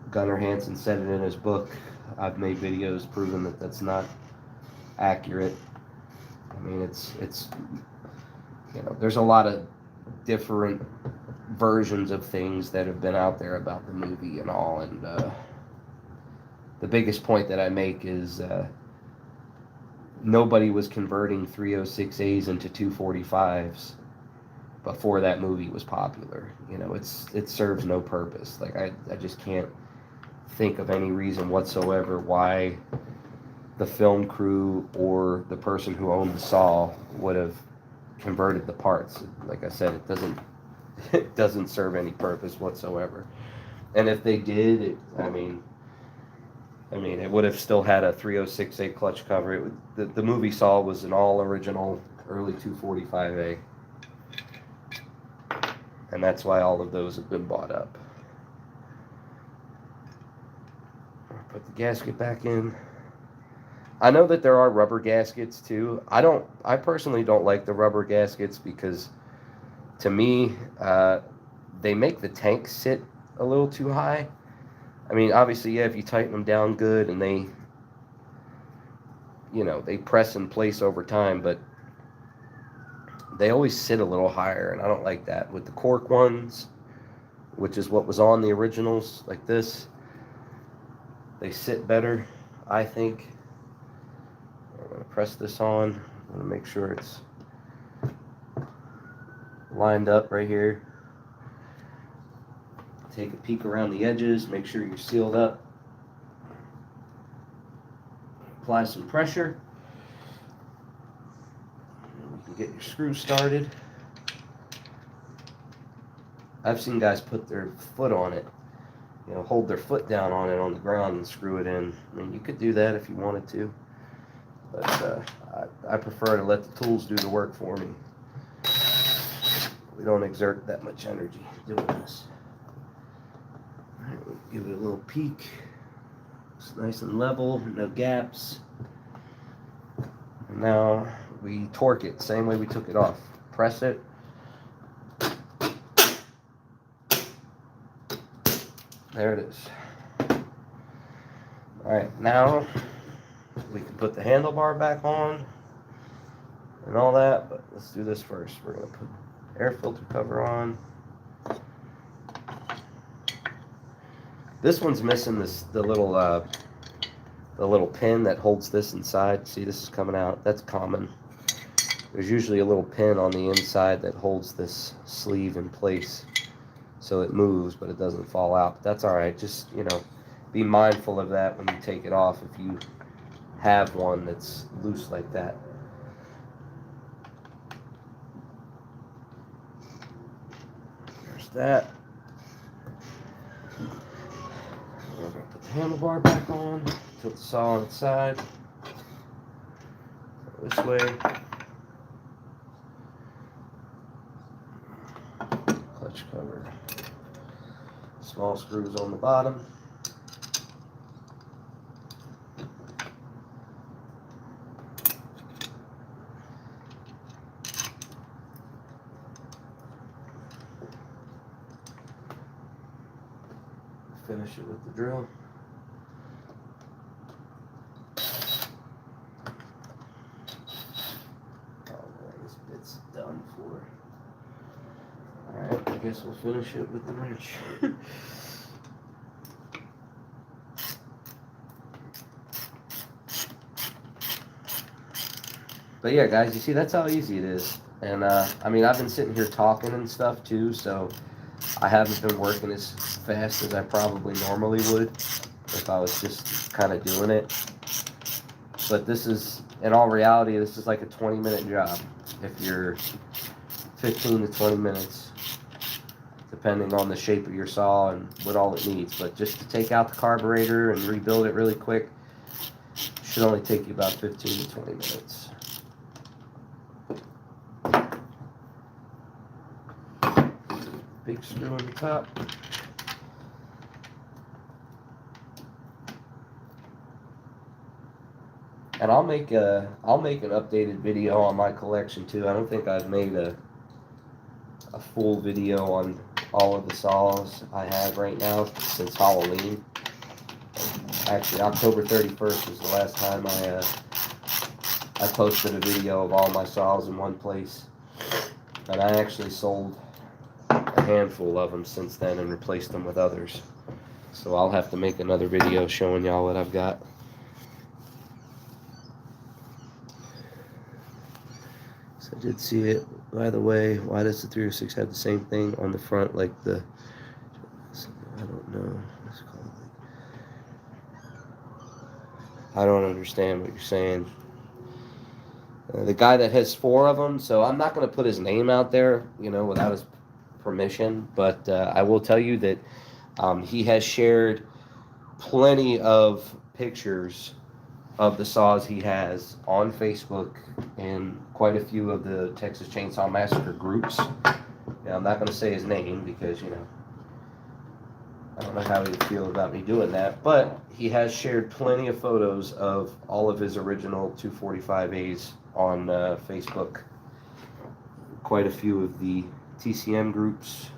A: Gunnar Hansen said it in his book, I've made videos proving that that's not accurate. I mean, it's you know, there's a lot of different versions of things that have been out there about the movie and all. And the biggest point that I make is nobody was converting 306As into 245s before that movie was popular. You know, it serves no purpose. Like, I just can't think of any reason whatsoever why the film crew or the person who owned the saw would have converted the parts. Like I said, it doesn't serve any purpose whatsoever. And if they did, I mean, it would have still had a 306A clutch cover. The movie saw was an all original early 245A. And that's why all of those have been bought up. Put the gasket back in. I know that there are rubber gaskets too. I personally don't like the rubber gaskets because, to me, they make the tank sit a little too high. I mean, obviously, yeah, if you tighten them down good and they, you know, they press in place over time, but they always sit a little higher, and I don't like that. With the cork ones, which is what was on the originals, like this, they sit better, I think. I'm going to press this on. I'm going to make sure it's lined up right here. Take a peek around the edges, make sure you're sealed up. Apply some pressure. And you can get your screw started. I've seen guys put their foot on it, you know, hold their foot down on it on the ground and screw it in. I mean, you could do that if you wanted to, but I prefer to let the tools do the work for me. We don't exert that much energy doing this. All right, we'll give it a little peek. It's nice and level, no gaps. And now we torque it, same way we took it off. Press it. There it is. Alright, now we can put the handlebar back on and all that, but let's do this first. We're going to put air filter cover on. This one's missing the little pin that holds this inside. See, this is coming out. That's common. There's usually a little pin on the inside that holds this sleeve in place, so it moves, but it doesn't fall out. But that's all right. Just, you know, be mindful of that when you take it off if you have one that's loose like that. There's that. We're going to put the handlebar back on, tilt the saw on its side. Go this way. Clutch cover. Small screws on the bottom. Finish it with the drill. guess we'll finish it with the wrench. But yeah, guys, you see, that's how easy it is. And I mean, I've been sitting here talking and stuff too, so I haven't been working as fast as I probably normally would if I was just kind of doing it. But this is, in all reality, this is like a 20-minute job. If you're 15 to 20 minutes, depending on the shape of your saw and what all it needs. But just to take out the carburetor and rebuild it really quick should only take you about 15 to 20 minutes. Big screw on the top. And I'll make an updated video on my collection too. I don't think I've made a full video on all of the saws I have right now since Halloween. Actually, October 31st was the last time I posted a video of all my saws in one place. And I actually sold a handful of them since then and replaced them with others. So I'll have to make another video showing y'all what I've got. So I did see it. By the way, why does the 306 have the same thing on the front like the, I don't know, what's it called? I don't understand what you're saying. The guy that has 4 of them, so I'm not going to put his name out there, without his permission, but I will tell you that he has shared plenty of pictures of the saws he has on Facebook and quite a few of the Texas Chainsaw Massacre groups. Now, I'm not going to say his name because, I don't know how he would feel about me doing that, but he has shared plenty of photos of all of his original 245As on Facebook. Quite a few of the TCM groups.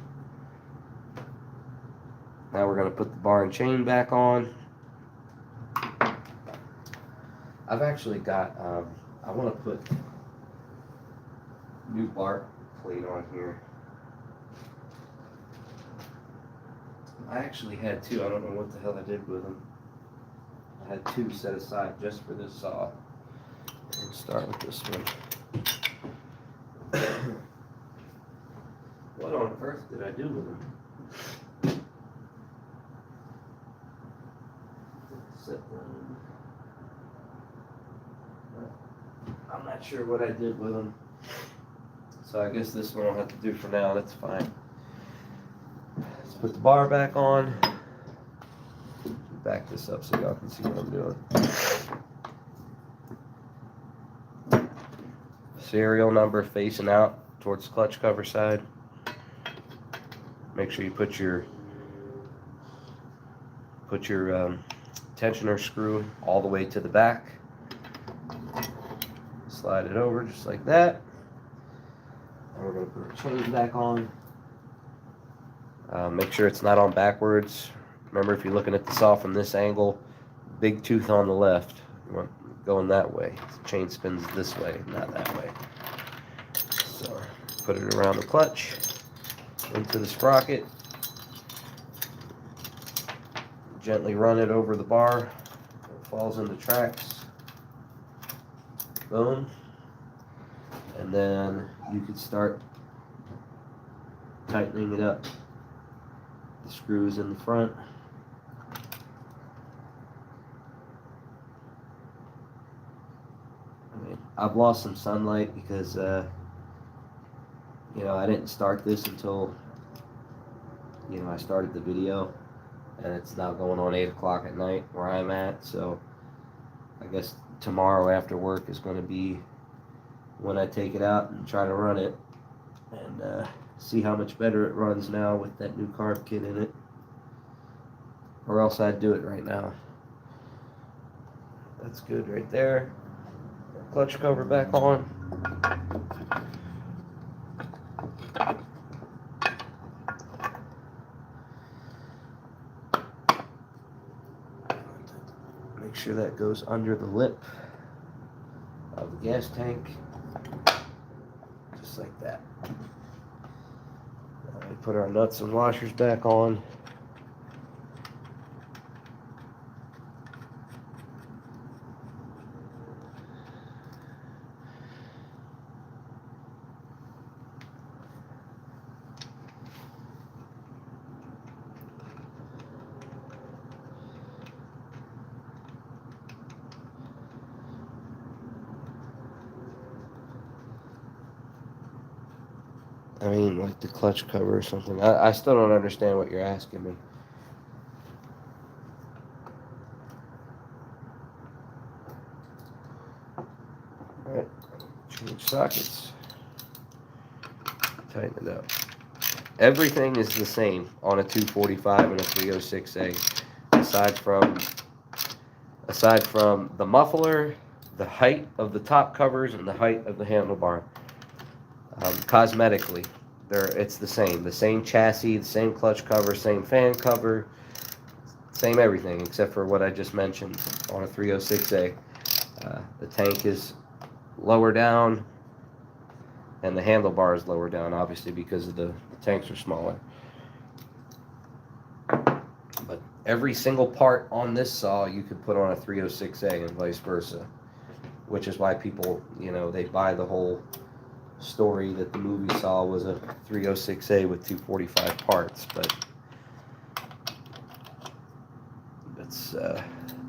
A: Now we're going to put the bar and chain back on. I've actually got, I want to put new bar plate on here. I actually had 2. I don't know what the hell I did with them. I had 2 set aside just for this saw. Let's start with this one. What on earth did I do with them? I'm not sure what I did with them. So I guess this one I'll have to do for now. That's fine. Let's put the bar back on. Back this up so y'all can see what I'm doing. Serial number facing out towards the clutch cover side. Make sure you put your tensioner screw all the way to the back. Slide it over just like that. And we're going to put our chain back on. Make sure it's not on backwards. Remember, if you're looking at the saw from this angle, big tooth on the left. You want going that way. The chain spins this way, not that way. So put it around the clutch, into the sprocket. Gently run it over the bar. It falls into tracks. Boom. And then you can start tightening it up. The screws in the front. I've lost some sunlight because I didn't start this until I started the video, and it's now going on 8 o'clock at night where I'm at, so I guess tomorrow after work is going to be when I take it out and try to run it and see how much better it runs now with that new carb kit in it, or else I'd do it right now. That's good right there. Clutch cover back on. Make sure that goes under the lip of the gas tank, just like that. Right Put our nuts and washers back on. I mean, like the clutch cover or something. I still don't understand what you're asking me. Alright, change sockets. Tighten it up. Everything is the same on a 245 and a 306A, aside from the muffler, the height of the top covers, and the height of the handlebar. Cosmetically, it's the same chassis, the same clutch cover, same fan cover, same everything except for what I just mentioned on a 306A. The tank is lower down and the handlebar is lower down, obviously because of the tanks are smaller. But every single part on this saw you could put on a 306A and vice versa, which is why people, they buy the whole story that the movie saw was a 306A with 245 parts, but that's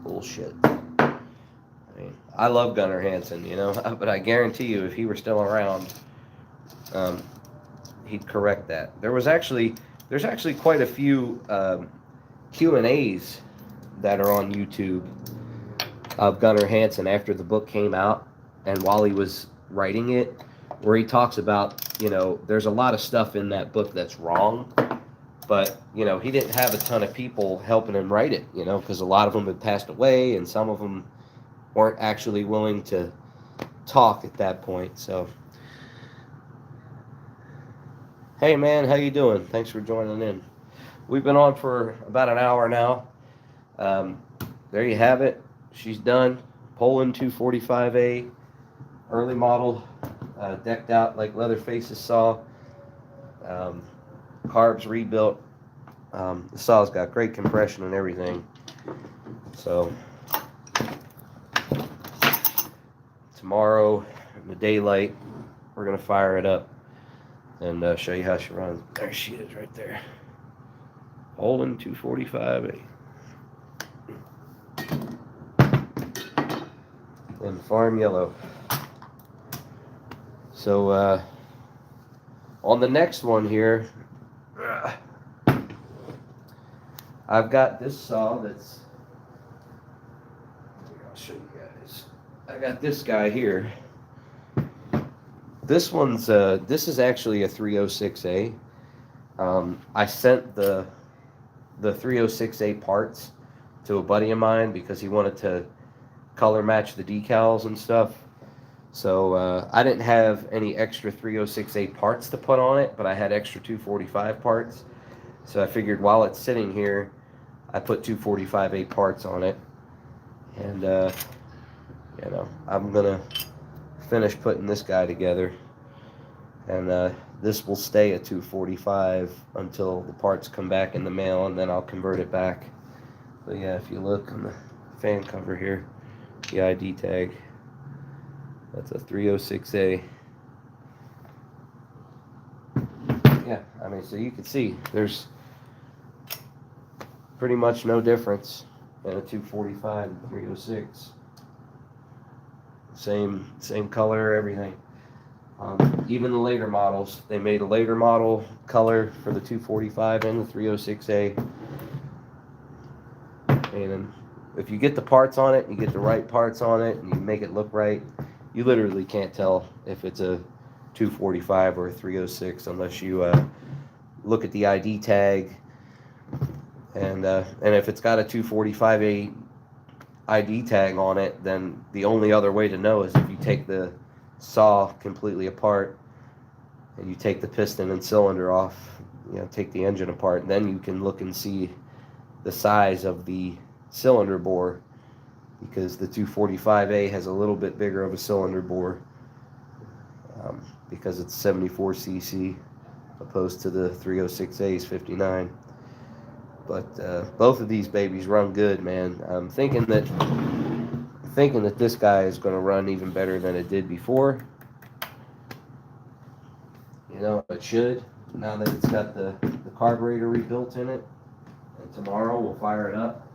A: bullshit. I mean, I love Gunnar Hansen, but I guarantee you if he were still around, he'd correct that. There's actually quite a few Q&As that are on YouTube of Gunnar Hansen after the book came out and while he was writing it, where he talks about, there's a lot of stuff in that book that's wrong, but, he didn't have a ton of people helping him write it, because a lot of them had passed away and some of them weren't actually willing to talk at that point. So, hey man, how you doing? Thanks for joining in. We've been on for about an hour now. There you have it. She's done. Poland 245A, early model, decked out like Leatherface's saw. Carbs rebuilt. The saw's got great compression and everything. So tomorrow in the daylight, we're gonna fire it up and show you how she runs. There she is, right there. Poland 245A. In farm yellow. So on the next one here, I've got this saw that's, I'll show you guys. I got this guy here. This one's this is actually a 306A. I sent the 306A parts to a buddy of mine because he wanted to color match the decals and stuff. So I didn't have any extra 306A parts to put on it, but I had extra 245 parts. So I figured while it's sitting here, I put 245A parts on it. And, I'm going to finish putting this guy together. And this will stay at 245 until the parts come back in the mail, and then I'll convert it back. But yeah, if you look on the fan cover here, the ID tag, that's a 306A. Yeah, I mean, so you can see there's pretty much no difference in a 245 and 306. Same color, everything. Even the later models, they made a later model color for the 245 and the 306A. And if you get the parts on it, you get the right parts on it, and you make it look right, you literally can't tell if it's a 245 or a 306 unless you look at the ID tag. And if it's got a 245A ID tag on it, then the only other way to know is if you take the saw completely apart and you take the piston and cylinder off, take the engine apart, and then you can look and see the size of the cylinder bore, because the 245A has a little bit bigger of a cylinder bore because it's 74cc. opposed to the 306A's 59. But both of these babies run good, man. I'm thinking that this guy is going to run even better than it did before. You know, it should, now that it's got the carburetor rebuilt in it. And tomorrow we'll fire it up.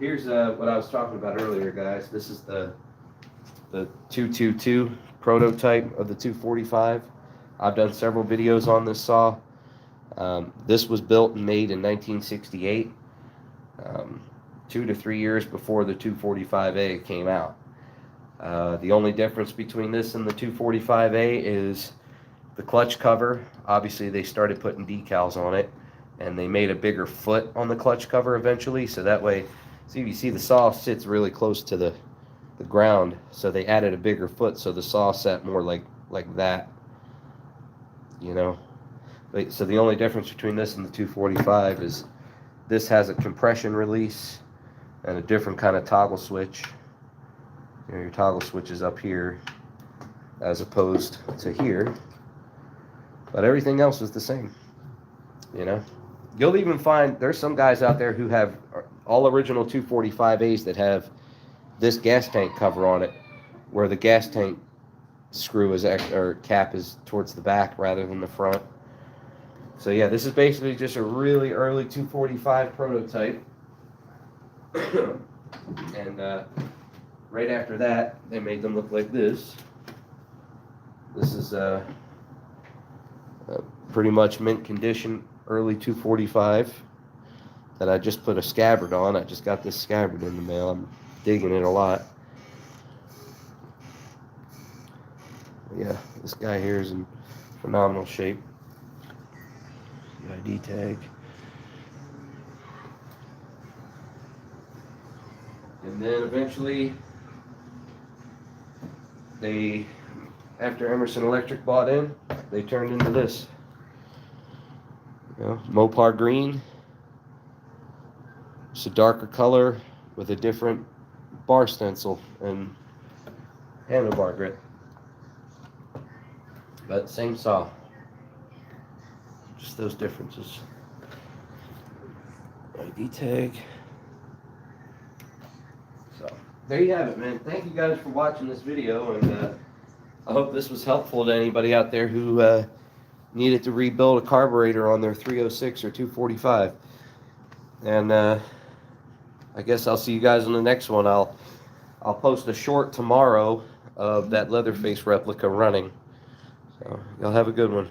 A: Here's what I was talking about earlier, guys. This is the 222 prototype of the 245. I've done several videos on this saw. This was built and made in 1968, 2 to 3 years before the 245A came out. The only difference between this and the 245A is the clutch cover. Obviously, they started putting decals on it, and they made a bigger foot on the clutch cover eventually, so that way, see, you see the saw sits really close to the ground, so they added a bigger foot, so the saw sat more like that, you know. So the only difference between this and the 245 is this has a compression release and a different kind of toggle switch. You know, your toggle switch is up here as opposed to here, but everything else is the same. You know, you'll even find there's some guys out there who have all original 245As that have this gas tank cover on it, where the gas tank screw is or cap is towards the back rather than the front. So yeah, this is basically just a really early 245 prototype. And right after that, they made them look like this. This is pretty much mint condition early 245 that I just put a scabbard on. I just got this scabbard in the mail. I'm digging it a lot. Yeah, this guy here is in phenomenal shape. ID tag. And then eventually after Emerson Electric bought in, they turned into this. You know, Mopar green. It's a darker color with a different bar stencil and handlebar grip. But same saw. Just those differences. ID tag. So there you have it, man. Thank you guys for watching this video, and I hope this was helpful to anybody out there who needed to rebuild a carburetor on their 306 or 245. And I guess I'll see you guys on the next one. I'll post a short tomorrow of that Leatherface replica running. So y'all have a good one.